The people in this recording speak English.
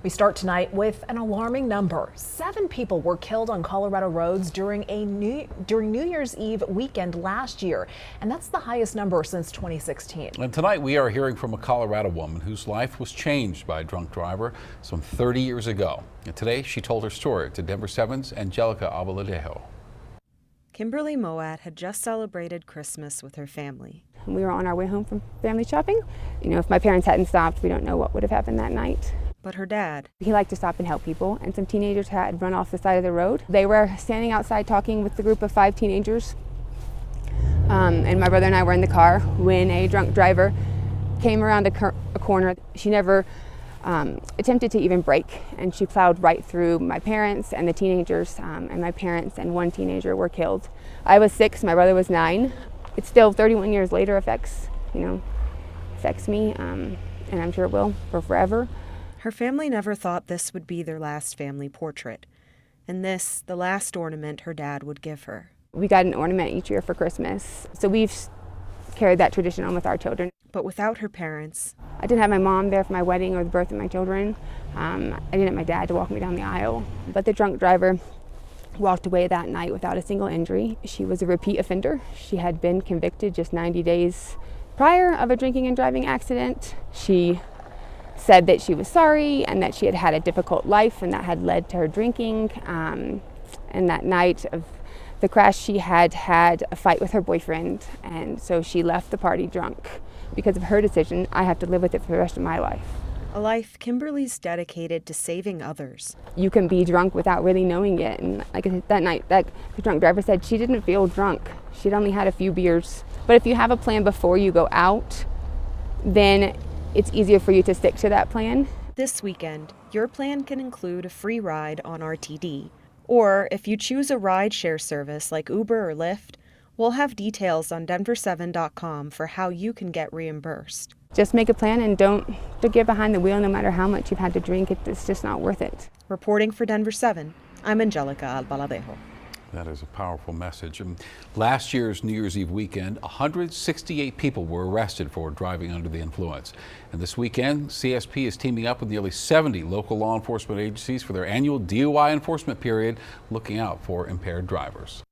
We start tonight with an alarming number. 7 people were killed on Colorado roads during New Year's Eve weekend last year, and that's the highest number since 2016. And tonight we are hearing from a Colorado woman whose life was changed by a drunk driver some 30 years ago. And today she told her story to Denver 7's Angelica Abaladejo. Kimberly Mowat had just celebrated Christmas with her family. We were on our way home from family shopping. You know, if my parents hadn't stopped, we don't know what would have happened that night. But her dad, he liked to stop and help people, and some teenagers had run off the side of the road. They were standing outside talking with the group of 5 teenagers. And my brother and I were in the car when a drunk driver came around a corner. She never attempted to even brake, and she plowed right through my parents and the teenagers, and my parents and 1 teenager were killed. I was 6, my brother was 9. It still 31 years later affects me, and I'm sure it will for forever. Her family never thought this would be their last family portrait, and this, the last ornament her dad would give her. We got an ornament each year for Christmas, so we've carried that tradition on with our children. But without her parents, I didn't have my mom there for my wedding or the birth of my children. I didn't have my dad to walk me down the aisle. But the drunk driver walked away that night without a single injury. She was a repeat offender. She had been convicted just 90 days prior of a drinking and driving accident. She said that she was sorry and that she had had a difficult life and that had led to her drinking. And that night of the crash, she had had a fight with her boyfriend, and so she left the party drunk. Because of her decision, I have to live with it for the rest of my life. A life Kimberly's dedicated to saving others. You can be drunk without really knowing it. And like I said, that night, the drunk driver said she didn't feel drunk. She'd only had a few beers. But if you have a plan before you go out, then it's easier for you to stick to that plan. This weekend, your plan can include a free ride on RTD. Or if you choose a ride-share service like Uber or Lyft, we'll have details on denver7.com for how you can get reimbursed. Just make a plan and don't get behind the wheel no matter how much you've had to drink. It's just not worth it. Reporting for Denver 7, I'm Angelica Abaladejo. That is a powerful message. And last year's New Year's Eve weekend, 168 people were arrested for driving under the influence. And this weekend, CSP is teaming up with nearly 70 local law enforcement agencies for their annual DUI enforcement period, looking out for impaired drivers.